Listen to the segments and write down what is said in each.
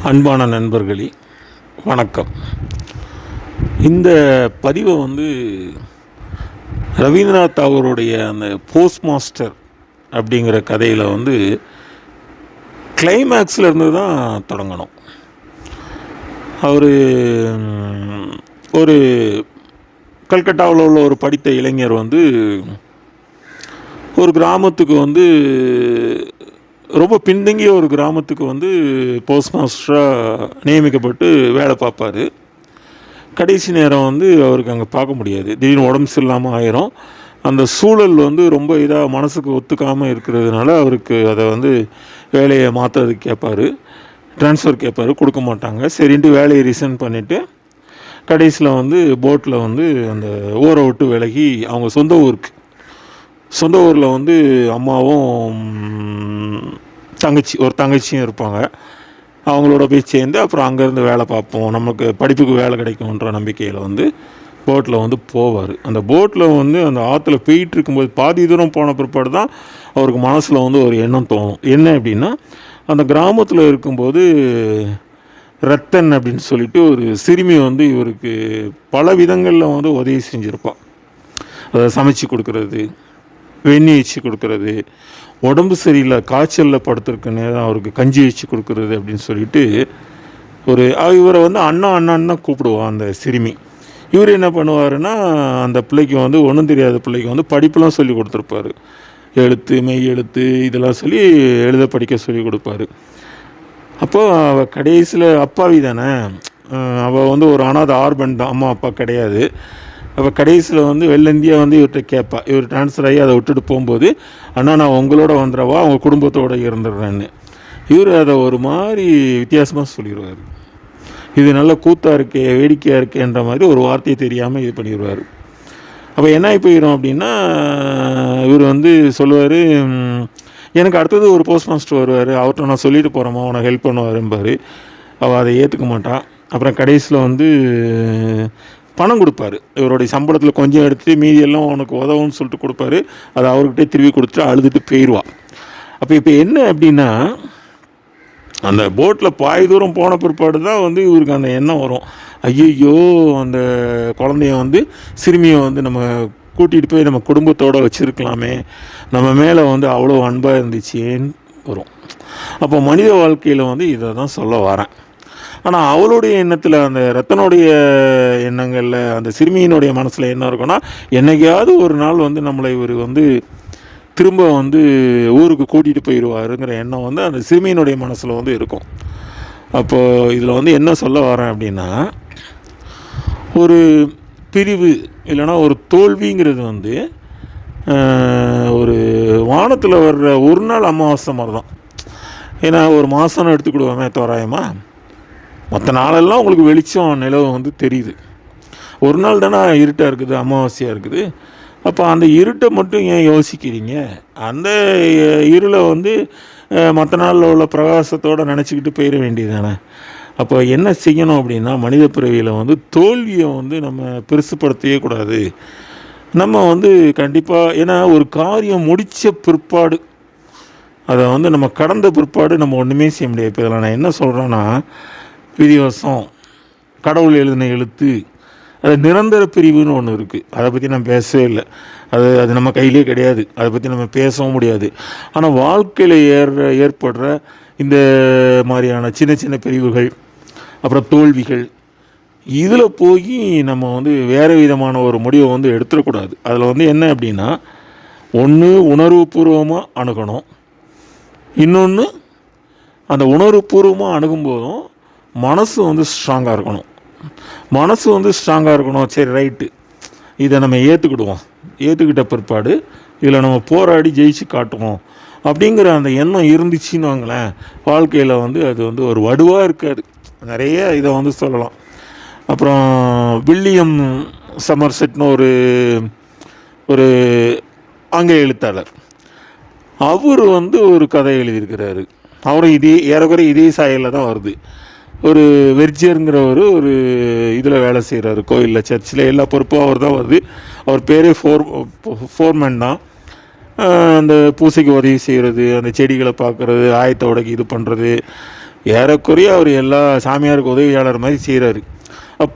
அன்பான நண்பர்களே, வணக்கம். இந்த பதிவை ரவீந்திரநாத் தாகூருடைய அந்த போஸ்ட் மாஸ்டர் அப்படிங்கிற கதையில் கிளைமேக்ஸில் இருந்து தான் தொடங்கணும். அவர் ஒரு கல்கட்டாவில் உள்ள ஒரு படித்த இளைஞர் ஒரு கிராமத்துக்கு ரொம்ப பின்தங்கிய ஒரு கிராமத்துக்கு போஸ்ட் மாஸ்டராக நியமிக்கப்பட்டு வேலை பார்ப்பார். கடைசி நேரம் அவருக்கு அங்கே பார்க்க முடியாது. திடீர்னு உடம்பு சரியில்லாமல் ஆயிரும். அந்த சூழல் ரொம்ப இதாக மனசுக்கு ஒத்துக்காமல் இருக்கிறதுனால அவருக்கு அதை வேலையை மாற்றுறதுக்கு கேட்பார், ட்ரான்ஸ்ஃபர் கேட்பார், கொடுக்க மாட்டாங்க. சரின்ட்டு வேலையை ரிசைன் பண்ணிவிட்டு கடைசியில் போட்டில் அந்த ஊரை விட்டு விலகி அவங்க சொந்த ஊரில் அம்மாவும் ஒரு தங்கச்சியும் இருப்பாங்க. அவங்களோட போய் சேர்ந்து அப்புறம் அங்கேருந்து வேலை பார்ப்போம், நமக்கு படிப்புக்கு வேலை கிடைக்கும்ன்ற நம்பிக்கையில் போட்டில் போவார். அந்த போட்டில் அந்த ஆற்றுல போயிட்டு இருக்கும்போது பாதி தூரம் போன பிற்பாடு தான் அவருக்கு மனசில் ஒரு எண்ணம் தோணும். என்ன அப்படின்னா, அந்த கிராமத்தில் இருக்கும்போது ரத்தன் அப்படின்னு சொல்லிட்டு ஒரு சிறுமி இவருக்கு பல விதங்களில் உதவி செஞ்சுருப்பாள். அதை சமைச்சு கொடுக்குறது, வெந்நி வச்சு கொடுக்குறது, உடம்பு சரியில்லை காய்ச்சலில் படுத்துருக்க நேரம் அவருக்கு கஞ்சி வச்சு கொடுக்குறது அப்படின்னு சொல்லிட்டு இவரை அண்ணான்னு தான் கூப்பிடுவான் அந்த சிறுமி. இவர் என்ன பண்ணுவாருன்னா, அந்த பிள்ளைக்கு ஒன்றும் தெரியாத பிள்ளைக்கு படிப்புலாம் சொல்லி கொடுத்துருப்பாரு. எழுத்து, மெய் எழுத்து இதெல்லாம் சொல்லி எழுத படிக்க சொல்லி கொடுப்பாரு. அப்போது அவள் கடைசியில் அப்பாவி தானே, அவள் ஒரு அனாத ஆர்பன் தான், அம்மா அப்பா கிடையாது. அப்போ கடைசியில் வெள்ளந்தியா இவர்கிட்ட கேட்பா. இவர் ட்ரான்ஸ்ஃபர் ஆகி அதை விட்டுட்டு போகும்போது, அண்ணா நான் உங்களோட வந்துடுவா, அவங்க குடும்பத்தோடு இருந்துடுறேன்னு. இவர் அதை ஒரு மாதிரி வித்தியாசமாக சொல்லிடுவார். இது நல்ல கூத்தாக இருக்கே, வேடிக்கையாக இருக்கேன்ற மாதிரி ஒரு வார்த்தையை தெரியாமல் இது பண்ணிடுவார். அப்போ என்ன ஆகி போயிடும் அப்படின்னா, இவர் சொல்லுவார், எனக்கு அடுத்தது ஒரு போஸ்ட் மாஸ்டர் வருவார், அவர்கிட்ட நான் சொல்லிட்டு போகிறேம்மா, உனக்கு ஹெல்ப் பண்ணுவாரும்பார். அவள் அதை ஏற்றுக்க மாட்டான். அப்புறம் கடைசியில் பணம் கொடுப்பாரு. இவருடைய சம்பளத்தில் கொஞ்சம் எடுத்துகிட்டு மீதியெல்லாம் உனக்கு உதவுன்னு சொல்லிட்டு கொடுப்பாரு. அதை அவர்கிட்டே திருப்பி கொடுத்துட்டு அழுதுட்டு போயிடுவாள். இப்போ என்ன அப்படின்னா, அந்த போட்டில் பாதி தூரம் போன பிற்பாடு தான் இவருக்கு அந்த எண்ணம் வரும். ஐயோ, அந்த குழந்தைய சிறுமியை நம்ம கூட்டிகிட்டு போய் நம்ம குடும்பத்தோடு வச்சுருக்கலாமே, நம்ம மேலே அவ்வளோ அன்பாக இருந்துச்சேன்னு வரும். அப்போ மனித வாழ்க்கையில் இதை தான் சொல்ல வரேன். ஆனால் அவளுடைய எண்ணத்தில், அந்த ரத்தனுடைய எண்ணங்களில், அந்த சிறுமியினுடைய மனசில் என்ன இருக்குன்னா, என்றைக்காவது ஒரு நாள் நம்மளை இவர் திரும்ப ஊருக்கு கூட்டிகிட்டு போயிடுவாருங்கிற எண்ணம் அந்த சிறுமியினுடைய மனசில் இருக்கும். அப்போது இதில் என்ன சொல்ல வரேன் அப்படின்னா, ஒரு பிரிவு இல்லைன்னா ஒரு தோல்விங்கிறது ஒரு வானத்தில் வர்ற ஒரு நாள் அமாவாசை மாதிரி தான். ஏன்னா ஒரு மாதம்னு எடுத்துக்கிடுவோமே தோராயமாக, மற்ற நாளெல்லாம் உங்களுக்கு வெளிச்சம் நிலவு தெரியுது. ஒரு நாள் தானே இருட்டாக இருக்குது, அமாவாசையாக இருக்குது. அப்போ அந்த இருட்டை மட்டும் ஏன் யோசிக்கிறீங்க? அந்த இருளை மற்ற நாளில் உள்ள பிரகாசத்தோடு நினச்சிக்கிட்டு போயிட வேண்டியது தானே. அப்போ என்ன செய்யணும் அப்படின்னா, மனித பிறவியில் தோல்வியை நம்ம பெருசுப்படுத்தவே கூடாது. நம்ம கண்டிப்பாக, ஏன்னா ஒரு காரியம் முடித்த பிற்பாடு, அதை நம்ம கடந்த பிற்பாடு நம்ம ஒன்றுமே செய்ய முடியாது. இப்போ இதில் நான் என்ன சொல்கிறேன்னா, விதிவசம், கடவுள் எழுதின எழுத்து, அது நிரந்தர பிரிவுன்னு ஒன்று இருக்குது. அதை பற்றி நான் பேசவே இல்லை. அது நம்ம கையிலே கிடையாது, அதை பற்றி நம்ம பேசவும் முடியாது. ஆனால் வாழ்க்கையில் ஏற்படுற இந்த மாதிரியான சின்ன சின்ன பிரிவுகள், அப்புறம் தோல்விகள், இதில் போய் நம்ம வேறு விதமான ஒரு முடிவை எடுத்துடக்கூடாது. அதில் என்ன அப்படின்னா, ஒன்று உணர்வுபூர்வமாக அணுகணும், இன்னொன்று அந்த உணர்வுபூர்வமாக அணுகும்போதும் மனசு ஸ்ட்ராங்காக இருக்கணும். மனசு ஸ்ட்ராங்காக இருக்கணும். சரி, ரைட்டு, இதை நம்ம ஏற்றுக்கிட்ட பிற்பாடு இதில் நம்ம போராடி ஜெயிச்சு காட்டுவோம் அப்படிங்கிற அந்த எண்ணம் இருந்துச்சுன்னு வாங்களேன், வாழ்க்கையில் அது ஒரு வடுவாக இருக்காது. நிறைய இதை சொல்லலாம். அப்புறம் வில்லியம் சமர்செட்னு ஒரு ஆங்கில எழுத்தாளர், அவர் ஒரு கதை எழுதியிருக்கிறாரு. அவரும் ஏறக்குறைய இதே சாயலில் தான் வருது. ஒரு வெர்ஜியருங்கிற ஒரு இதில் வேலை செய்கிறாரு, கோயிலில், சர்ச்சில், எல்லா பொறுப்பும் அவர் தான் வருது. அவர் பேரே ஃபோர்மேன் தான். அந்த பூசைக்கு உதவி செய்கிறது, அந்த செடிகளை பார்க்குறது, ஆயத்த உடைக்கு இது பண்ணுறது, ஏறக்குறைய அவர் எல்லா சாமியாருக்கு உதவியாளர் மாதிரி செய்கிறாரு.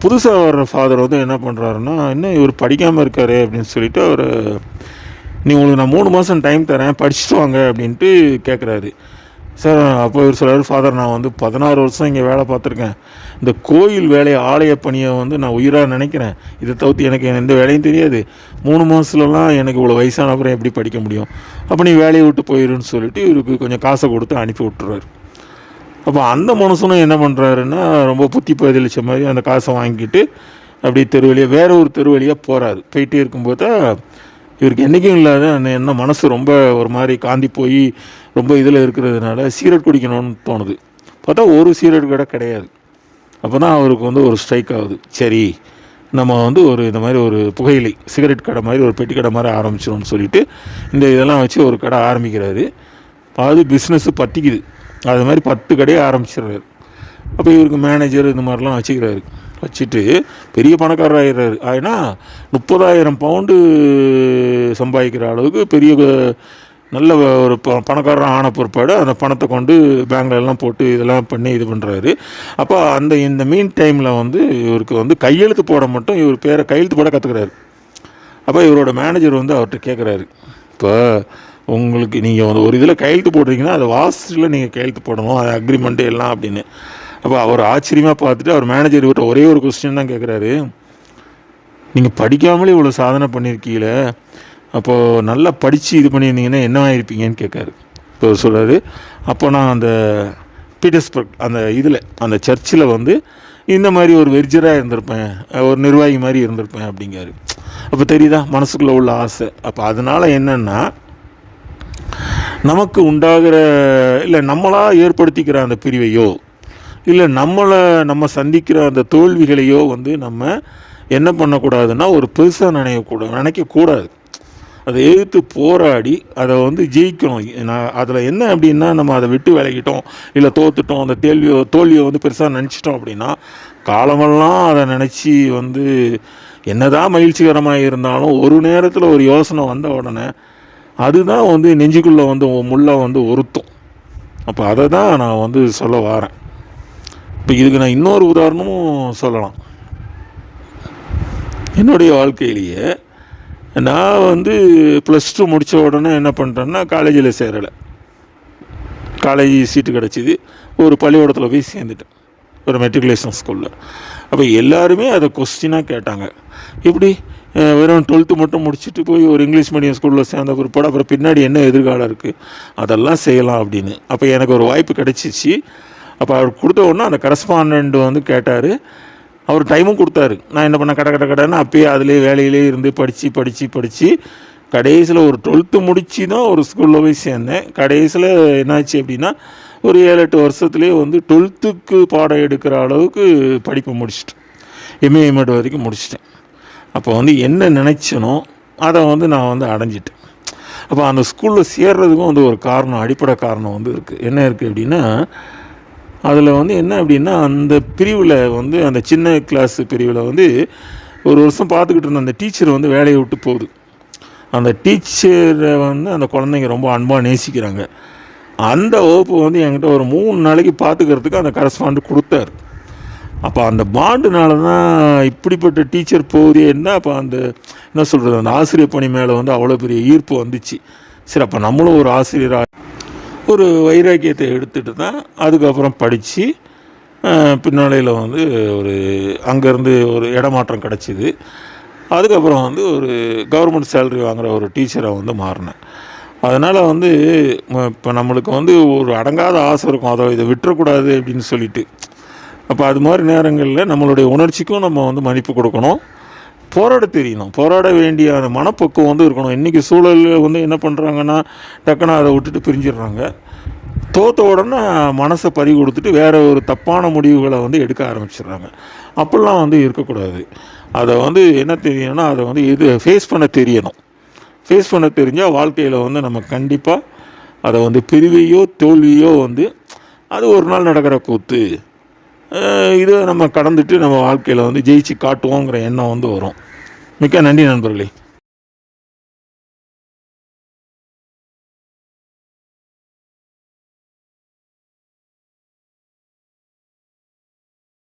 புதுசாக வர்ற ஃபாதர் வந்து என்ன பண்ணுறாருன்னா, இன்னும் இவர் படிக்காமல் இருக்காரு அப்படின்னு சொல்லிட்டு அவர், நீ உங்களுக்கு நான் 3 மாதம் டைம் தரேன், படிச்சுட்டு வாங்க அப்படின்ட்டு கேட்குறாரு. சார் அப்போ இவர் சொல்கிறார், ஃபாதர் நான் வந்து 16 வருஷம் இங்கே வேலை பார்த்துருக்கேன். இந்த கோயில் வேலையை, ஆலய பணியை வந்து நான் உயிராக நினைக்கிறேன். இதை தவிர்த்து எனக்கு எந்த வேலையும் தெரியாது. 3 மாதத்துலலாம் எனக்கு இவ்வளோ வயசான அப்புறம் எப்படி படிக்க முடியும்? அப்போ நீ வேலையை விட்டு போயிடுன்னு சொல்லிட்டு இவருக்கு கொஞ்சம் காசை கொடுத்து அனுப்பி விட்டுறாரு. அப்போ அந்த மனுஷனும் என்ன பண்ணுறாருன்னா, ரொம்ப புத்தி பதிலிச்ச மாதிரி அந்த காசை வாங்கிட்டு அப்படி தெருவழியாக வேற ஒரு தெருவழியாக போகிறாரு. போயிட்டே இருக்கும்போது தான் இவருக்கு என்றைக்கும் இல்லாத என்ன மனசு ரொம்ப ஒரு மாதிரி காந்தி போய் ரொம்ப இதில் இருக்கிறதுனால சிகரெட் குடிக்கணும்னு தோணுது. பார்த்தா ஒரு சிகரெட் கடை கிடையாது. அப்போ தான் அவருக்கு வந்து ஒரு ஸ்ட்ரைக் ஆகுது. சரி, நம்ம வந்து ஒரு இந்த மாதிரி ஒரு புகையிலை சிகரெட் கடை மாதிரி ஒரு பெட்டி கடை மாதிரி ஆரம்பிச்சிடணும்னு சொல்லிட்டு இந்த இதெல்லாம் வச்சு ஒரு கடை ஆரம்பிக்கிறாரு. அது பிஸ்னஸ்ஸு பற்றிக்குது. அது மாதிரி 10 கடையை ஆரம்பிச்சிடுறாரு. அப்போ இவருக்கு மேனேஜர் இந்த மாதிரிலாம் வச்சுக்கிறாரு. வச்சுட்டு பெரிய பணக்காரர் ஆகிடுறாரு. ஆகினா 30,000 பவுண்டு சம்பாதிக்கிற அளவுக்கு பெரிய நல்ல ஒரு பணக்காரர் ஆன பிற்பாடு அந்த பணத்தை கொண்டு பேங்க்லலாம் போட்டு இதெல்லாம் பண்ணி இது பண்ணுறாரு. அப்போ இந்த மீன் டைமில் வந்து இவருக்கு வந்து கையெழுத்து போட மட்டும் இவர் பேரை கையெழுத்து போட கற்றுக்கிறாரு. அப்போ இவரோட மேனேஜர் வந்து அவர்கிட்ட கேட்குறாரு, இப்போ உங்களுக்கு நீங்கள் வந்து ஒரு இதில் கையெழுத்து போடுறீங்கன்னா அதை வாசிச்சில் நீங்கள் கையெழுத்து போடணும், அது அக்ரிமெண்ட்டு எல்லாம் அப்படின்னு. அப்போ அவர் ஆச்சரியமாக பார்த்துட்டு அவர் மேனேஜர் இவர்கிட்ட ஒரே ஒரு கொஸ்டின் தான் கேட்குறாரு, நீங்கள் படிக்காமலே இவ்வளோ சாதனை பண்ணியிருக்கீங்களே, அப்போது நல்லா படித்து இது பண்ணியிருந்தீங்கன்னா என்ன ஆகிருப்பீங்கன்னு கேட்காரு. இப்போ சொல்கிறாரு, அப்போ நான் அந்த பீட்டர்ஸ்பர்க் அந்த இதில் அந்த சர்ச்சில் வந்து இந்த மாதிரி ஒரு வெர்ஜராக இருந்திருப்பேன், ஒரு நிர்வாகி மாதிரி இருந்திருப்பேன் அப்படிங்காரு. அப்போ தெரியுதா மனசுக்குள்ளே உள்ள ஆசை. அப்போ அதனால் என்னென்னா, நமக்கு உண்டாகிற இல்லை நம்மளாக ஏற்படுத்திக்கிற அந்த பிரிவையோ இல்லை நம்ம சந்திக்கிற அந்த தோல்விகளையோ வந்து நம்ம என்ன பண்ணக்கூடாதுன்னா ஒரு பெருசாக நினைக்கக்கூடாது. அதை எதிர்த்து போராடி அதை வந்து ஜெயிக்கணும். அதில் என்ன அப்படின்னா, நம்ம அதை விட்டு விலகிட்டோம் இல்லை தோற்றுட்டோம், அந்த தோல்வியை வந்து பெருசாக நினச்சிட்டோம் அப்படின்னா காலமெல்லாம் அதை நினச்சி வந்து என்னதான் மகிழ்ச்சிகரமாக இருந்தாலும் ஒரு நேரத்தில் ஒரு யோசனை வந்த உடனே அதுதான் வந்து நெஞ்சுக்குள்ளே வந்து முள்ளை வந்து உறுத்தும். அப்போ அதை தான் நான் வந்து சொல்ல வரேன். இப்போ இதுக்கு நான் இன்னொரு உதாரணமும் சொல்லலாம். என்னுடைய வாழ்க்கையிலேயே நான் வந்து +2 முடித்த உடனே என்ன பண்ணிட்டேன்னா காலேஜில் சேரலை. காலேஜ் சீட்டு கிடச்சிது. ஒரு பள்ளிக்கூடத்தில் போய் சேர்ந்துட்டேன், ஒரு மெட்ரிகுலேஷன் ஸ்கூலில். அப்போ எல்லாருமே அதை கொஸ்டினாக கேட்டாங்க, எப்படி வெறும் 12th மட்டும் முடிச்சுட்டு போய் ஒரு இங்கிலீஷ் மீடியம் ஸ்கூலில் சேர்ந்த பிற்பாடு அப்புறம் பின்னாடி என்ன எதிர்காலம் இருக்குது, அதெல்லாம் செய்யலாம் அப்படின்னு. அப்போ எனக்கு ஒரு வாய்ப்பு கிடச்சிச்சு. அப்போ அவர் கொடுத்த உடனே அந்த கரஸ்பாண்டண்ட் வந்து கேட்டார். அவர் டைமும் கொடுத்தாரு. நான் என்ன பண்ணேன், கடைன்னு அப்பயே அதிலே வேலையிலே இருந்து படித்து கடைசியில் ஒரு 12th முடித்து தான் ஒரு ஸ்கூலில் போய் சேர்ந்தேன். கடைசியில் என்னாச்சு அப்படின்னா, ஒரு 7-8 வருஷத்துலேயே வந்து 12th பாடம் எடுக்கிற அளவுக்கு படிப்பை முடிச்சிட்டேன். எம்ஏ வரைக்கும் முடிச்சிட்டேன். அப்போ வந்து என்ன நினச்சனோ அதை வந்து நான் வந்து அடைஞ்சிட்டேன். அப்போ அந்த ஸ்கூலில் சேர்றதுக்கும் வந்து ஒரு காரணம், அடிப்படை காரணம் வந்து இருக்குது. என்ன இருக்குது அப்படின்னா, அதில் வந்து என்ன அப்படின்னா, அந்த பிரிவில் வந்து அந்த சின்ன கிளாஸ் பிரிவில் வந்து ஒரு வருஷம் பார்த்துக்கிட்டு இருந்த அந்த டீச்சர் வந்து வேலையை விட்டு போகுது. அந்த டீச்சரை வந்து அந்த குழந்தைங்க ரொம்ப அன்பாக நேசிக்கிறாங்க. அந்த வகுப்பு வந்து என்கிட்ட ஒரு 3 நாளைக்கு பார்த்துக்கிறதுக்கு அந்த கரஸ்பாண்ட் கொடுத்தாரு. அப்போ அந்த பாண்டுனால தான் இப்படிப்பட்ட டீச்சர் போகுதேன்னா, அப்போ அந்த என்ன சொல்கிறது, அந்த ஆசிரியர் பணி மேலே வந்து அவ்வளோ பெரிய ஈர்ப்பு வந்துச்சு. சரி, அப்போ நம்மளும் ஒரு ஆசிரியராக ஒரு வைராக்கியத்தை எடுத்துகிட்டு தான் அதுக்கப்புறம் படித்து பின்னாளையில் வந்து ஒரு அங்கேருந்து ஒரு இடமாற்றம் கிடச்சிது. அதுக்கப்புறம் வந்து ஒரு கவர்மெண்ட் சேலரி வாங்குகிற ஒரு டீச்சரை வந்து மாறினேன். அதனால் வந்து இப்போ நம்மளுக்கு வந்து ஒரு அடங்காத ஆசை இருக்கும், அதை இதை விட்டுறக்கூடாது அப்படின்னு சொல்லிட்டு. அப்போ அது மாதிரி நேரங்களில் நம்மளுடைய உணர்ச்சிக்கும் நம்ம வந்து மதிப்பு கொடுக்கணும், போராட தெரியணும், போராட வேண்டிய அந்த மனப்பக்குவம் வந்து இருக்கணும். இன்றைக்கி சூழலில் வந்து என்ன பண்ணுறாங்கன்னா, டக்குன்னு அதை விட்டுட்டு பிரிஞ்சிடுறாங்க. தோற்ற உடனே மனசை பறி கொடுத்துட்டு வேறு ஒரு தப்பான முடிவுகளை வந்து எடுக்க ஆரம்பிச்சிடுறாங்க. அப்படிலாம் வந்து இருக்கக்கூடாது. அதை வந்து என்ன தெரியணும்னா, அதை வந்து ஃபேஸ் பண்ண தெரியணும். ஃபேஸ் பண்ண தெரிஞ்சால் வாழ்க்கையில் வந்து நம்ம கண்டிப்பாக அதை வந்து பிரிவையோ தோல்வியோ வந்து அது ஒரு நாள் நடக்கிற கூத்து, இதை நம்ம கடந்துட்டு நம்ம வாழ்க்கையில் வந்து ஜெயிச்சு காட்டுவோங்கிற எண்ணம் வந்து வரும். மிக்க நன்றி நண்பர்களே.